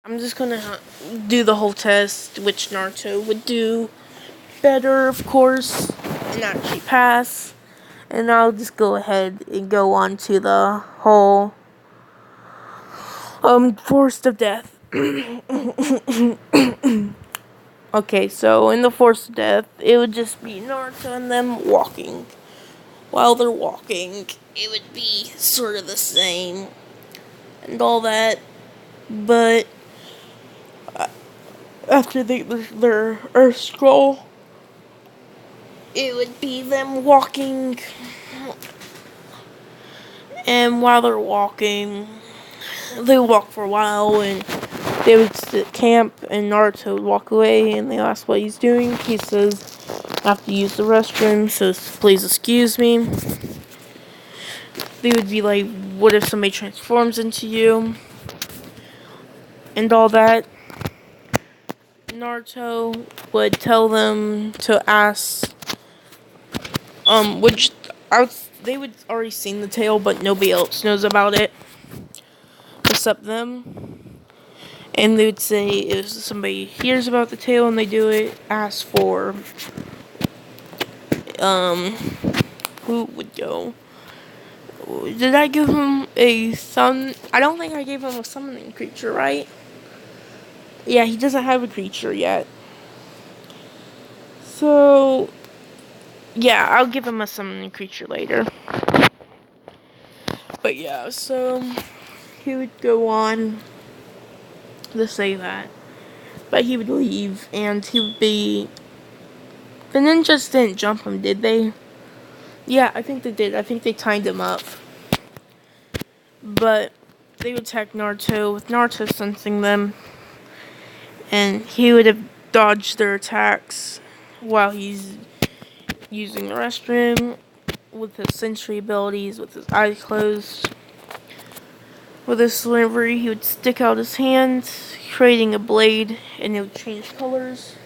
I'm just gonna do the whole test, which Naruto would do better, of course, and actually pass. And I'll just go ahead and go on to the whole Forest of Death. Okay, so in the Forest of Death, it would just be Naruto and them walking. While they're walking, it would be sort of the same and all that, but after their Earth Scroll, it would be them walking, and while they're walking, they would walk for a while, and they would sit camp, and Naruto would walk away, and they ask what he's doing. He says, I have to use the restroom, so please excuse me. They would be like, what if somebody transforms into you? And all that. Naruto would tell them to ask, which they would already seen the tale, but nobody else knows about it except them. And they would say if somebody hears about the tale and they do it, ask for who would go. Did I give him a sun? I don't think I gave him a summoning creature, right? Yeah, he doesn't have a creature yet. So, yeah, I'll give him a summoning creature later. But yeah, so he would go on to say that. But he would leave, and he would be... The ninjas didn't jump him, did they? Yeah, I think they did. I think they tied him up. But they would attack Naruto, with Naruto sensing them. And he would have dodged their attacks while he's using the restroom with his sensory abilities, with his eyes closed. With his delivery, he would stick out his hand, creating a blade, and it would change colors.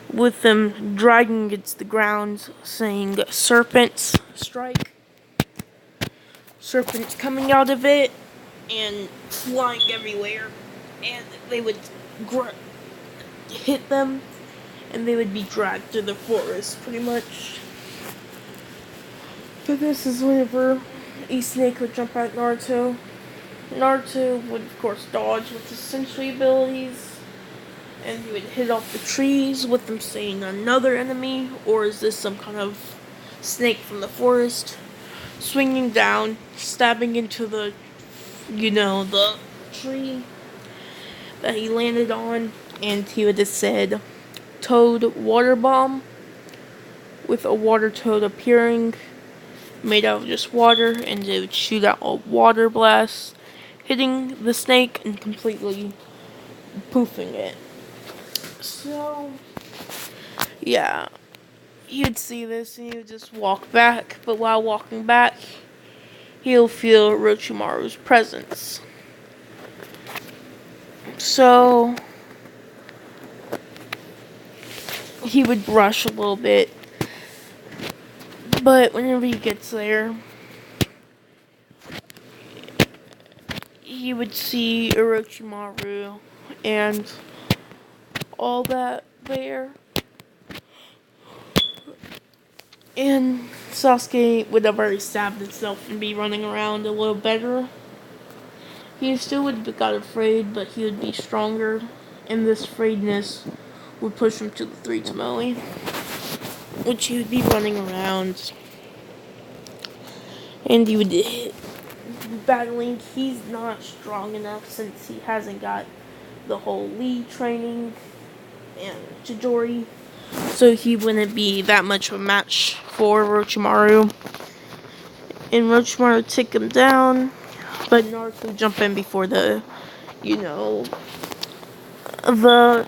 With them dragging against the ground, saying serpents strike. Serpents coming out of it and flying everywhere, and they would hit them, and they would be dragged through the forest, pretty much. But this is whenever a snake would jump at Naruto. Naruto would, of course, dodge with his sensory abilities, and he would hit off the trees with them saying another enemy, or is this some kind of snake from the forest? Swinging down, stabbing into the tree that he landed on, and he would have said, Toad Water Bomb, with a water toad appearing, made out of just water, and it would shoot out a water blast, hitting the snake and completely poofing it. So, yeah, he would see this and he would just walk back, but while walking back, he'll feel Orochimaru's presence. So, he would rush a little bit, but whenever he gets there, he would see Orochimaru and all that there. And Sasuke would have already stabbed himself and be running around a little better. He still would have got afraid, but he would be stronger, and this afraidness would push him to the three Tomoe, which he would be running around, and he would hit, battling. He's not strong enough since he hasn't got the whole Lee training and Chidori, so he wouldn't be that much of a match for Orochimaru. And Orochimaru took him down, but Naruto would jump in before the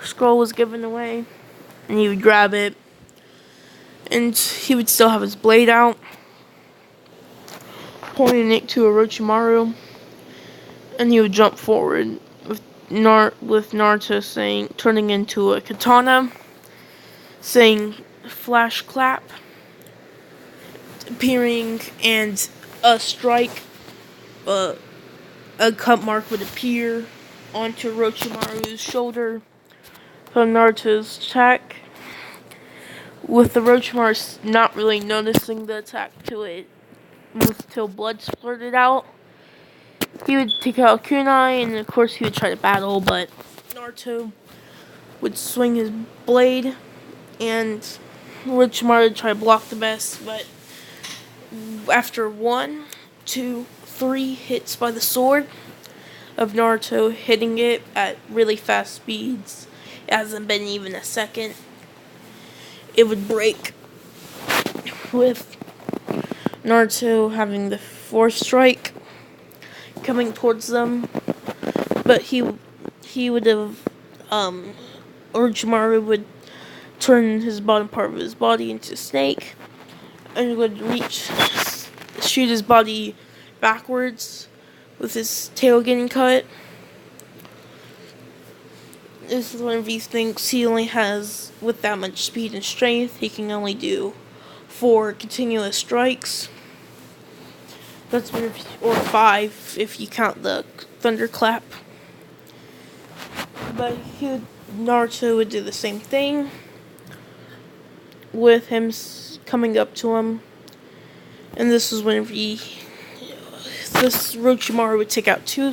scroll was given away, and he would grab it, and he would still have his blade out, pointing it to Orochimaru, and he would jump forward with Naruto saying, turning into a katana, saying flash clap, appearing, and a strike, a cut mark would appear, onto Orochimaru's shoulder from Naruto's attack, with Orochimaru not really noticing the attack till blood splurted out. He would take out kunai, and of course he would try to battle, but Naruto would swing his blade, and Orochimaru would try to block the best, but after 1, 2, 3 hits by the sword of Naruto hitting it at really fast speeds, it hasn't been even a second, it would break, with Naruto having the fourth strike coming towards them, but he would have, Orochimaru would turn his bottom part of his body into a snake, and would shoot his body backwards with his tail getting cut. This is one of these things he only has, with that much speed and strength, he can only do 4 continuous strikes. That's or 5 if you count the thunderclap. But Naruto would do the same thing, with him coming up to him, and this is when Orochimaru would take out 2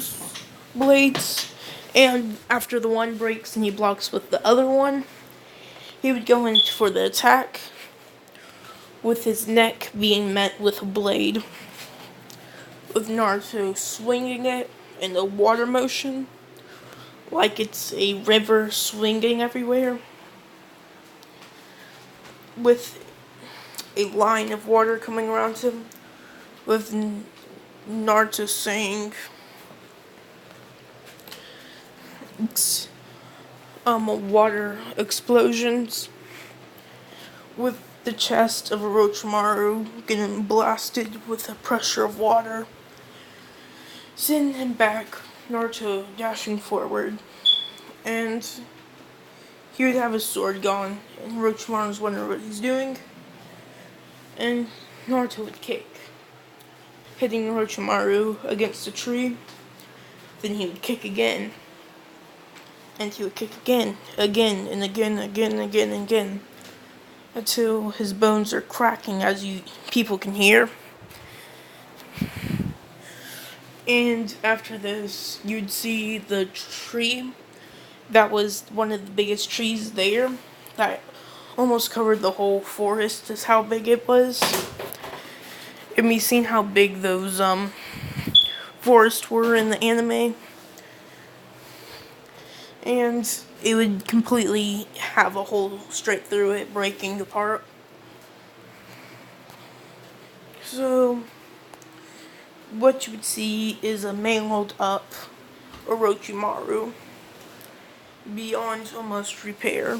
blades, and after the one breaks and he blocks with the other one, he would go in for the attack, with his neck being met with a blade, with Naruto swinging it in a water motion, like it's a river swinging everywhere, with a line of water coming around him, with Naruto saying, water explosions, with the chest of Orochimaru getting blasted with the pressure of water, sending him back, Naruto dashing forward, and he would have his sword gone, and Orochimaru was wondering what he's doing, and Naruto would kick, hitting Orochimaru against a tree. Then he would kick again, and he would kick again, and again, until his bones are cracking, as people can hear. And after this, you'd see the tree that was one of the biggest trees there, that almost covered the whole forest, is how big it was. And we seen how big those forests were in the anime, and it would completely have a hole straight through it, breaking apart. So what you would see is a mangled up Orochimaru beyond almost repair,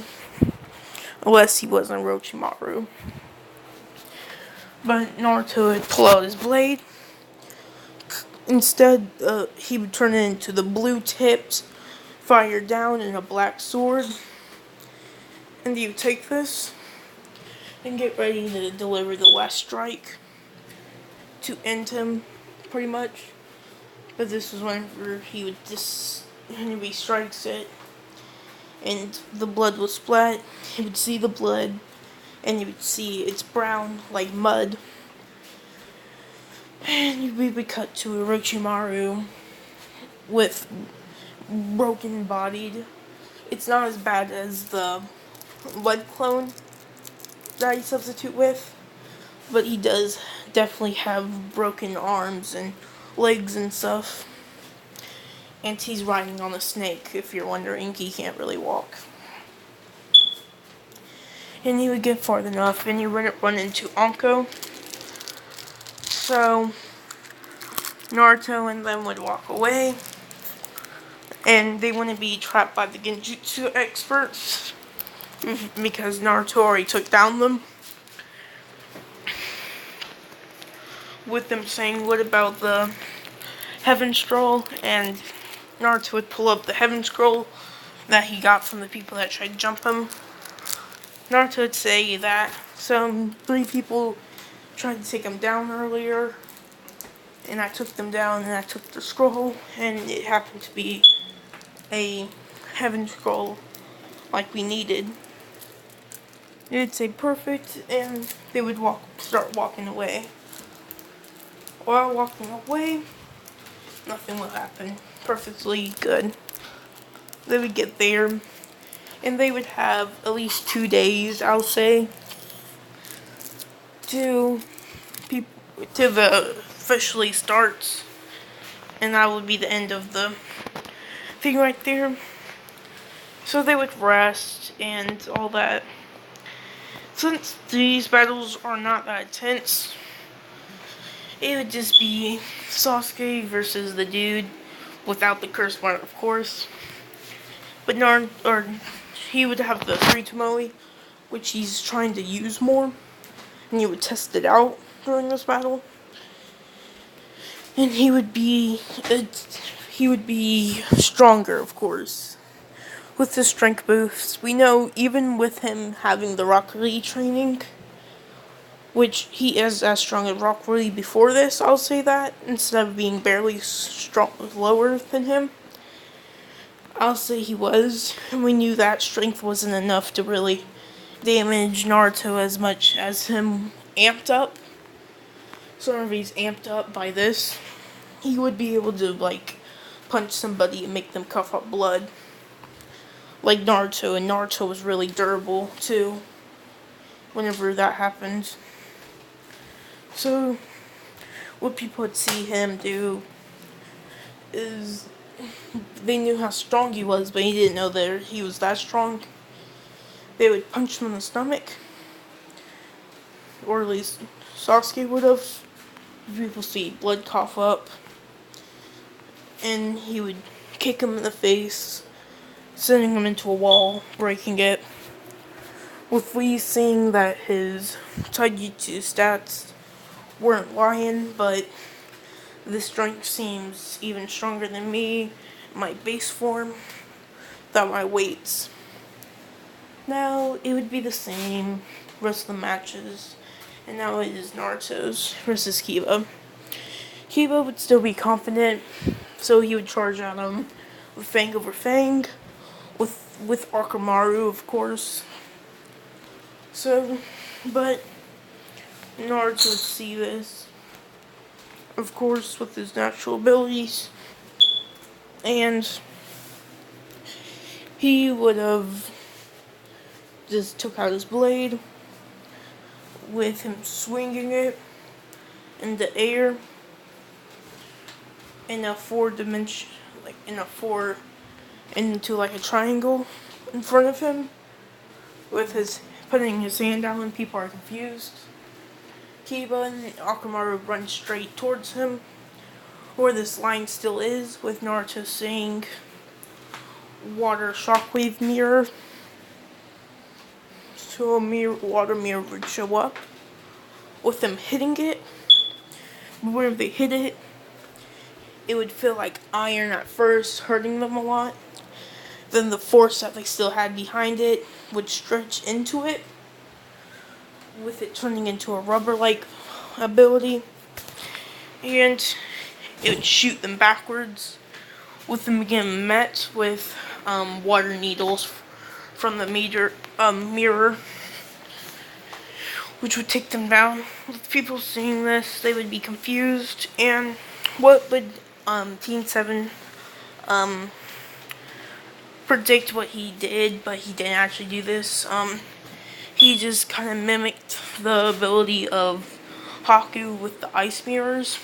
unless he wasn't Orochimaru. But Naruto would pull out his blade. Instead, he would turn it into the blue-tipped, fire down in a black sword. And he would take this and get ready to deliver the last strike to end him, pretty much. But this was whenever he strikes it, and the blood will splat. He would see the blood, and you would see it's brown like mud. And we would cut to Orochimaru with broken bodied. It's not as bad as the blood clone that he substitute with, but he does definitely have broken arms and legs and stuff. And he's riding on a snake, if you're wondering. He can't really walk. And he would get far enough, and you run into Anko. So Naruto and them would walk away, and they wouldn't be trapped by the Genjutsu experts, because Naruto already took down them. With them saying, what about the Heaven Scroll? And Naruto would pull up the Heaven Scroll that he got from the people that tried to jump him. Naruto would say that some 3 people tried to take him down earlier, and I took them down, and I took the scroll, and it happened to be a heaven scroll like we needed, it'd say perfect, and they would start walking away. While walking away, nothing would happen. Perfectly good. They would get there, and they would have at least 2 days, I'll say, to the officially starts, and that would be the end of the thing right there. So they would rest and all that. Since these battles are not that intense, it would just be Sasuke versus the dude without the curse part, of course. But he would have the free Tomoe, which he's trying to use more, and he would test it out during this battle. And he would be stronger, of course, with the strength boosts. We know even with him having the Rock Lee training, which he is as strong as Rock Lee before this, I'll say that, instead of being barely lower than him. I'll say he was, and we knew that strength wasn't enough to really damage Naruto as much as him amped up. So if he's amped up by this, he would be able to, like, punch somebody and make them cough up blood. Like Naruto, and Naruto was really durable, too, whenever that happened. So, what people would see him do is, they knew how strong he was, but he didn't know that he was that strong. They would punch him in the stomach, or at least Sasuke would have. People see blood cough up, and he would kick him in the face, sending him into a wall, breaking it. With Lee seeing that his Taijutsu stats weren't lying, but this strength seems even stronger than me, my base form, without my weights. Now, it would be the same rest of the matches, and now it is Naruto's versus Kiba. Kiba would still be confident, so he would charge at him with Fang over Fang, with Akamaru, of course. So, but Naruto would see this, of course, with his natural abilities, and he would have just took out his blade with him swinging it in the air in a into like a triangle in front of him, with his putting his hand down when people are confused. Kiba and Akamaru run straight towards him, where this line still is, with Naruto saying water shockwave mirror. So a water mirror would show up, with them hitting it. But whenever they hit it, it would feel like iron at first, hurting them a lot. Then the force that they still had behind it would stretch into it, with it turning into a rubber-like ability. And it would shoot them backwards, with them getting met with water needles from the mirror, which would take them down. With people seeing this, they would be confused, and what would Teen 7 predict what he did, but he didn't actually do this. He just kind of mimicked the ability of Haku with the ice mirrors,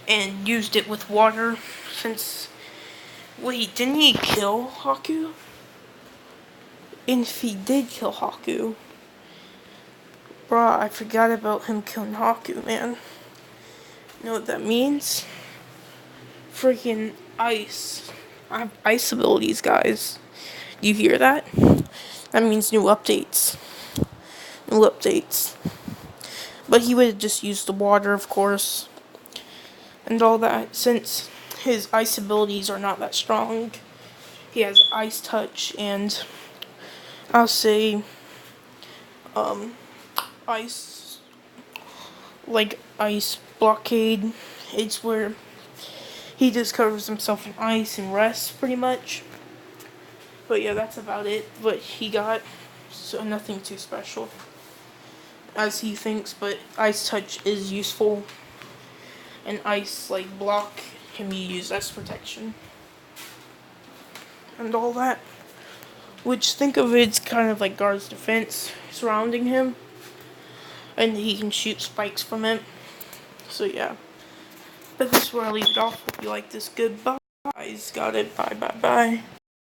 and used it with water, since, wait, didn't he kill Haku? And if he did kill Haku, bruh, I forgot about him killing Haku, man. You know what that means? Freaking ice. I have ice abilities, guys. Do you hear that? That means new updates. New updates. But he would have just used the water, of course, and all that, since his ice abilities are not that strong. He has ice touch, and I'll say ice, like ice blockade. It's where he just covers himself in ice and rests, pretty much. But yeah, that's about it. What he got, so nothing too special, as he thinks. But Ice Touch is useful, and Ice like Block can be used as protection, and all that. Which, think of it's kind of like Guard's defense surrounding him, and he can shoot spikes from it. So yeah. But this is where I leave it off. Hope you like this. Goodbye. Got it. Bye.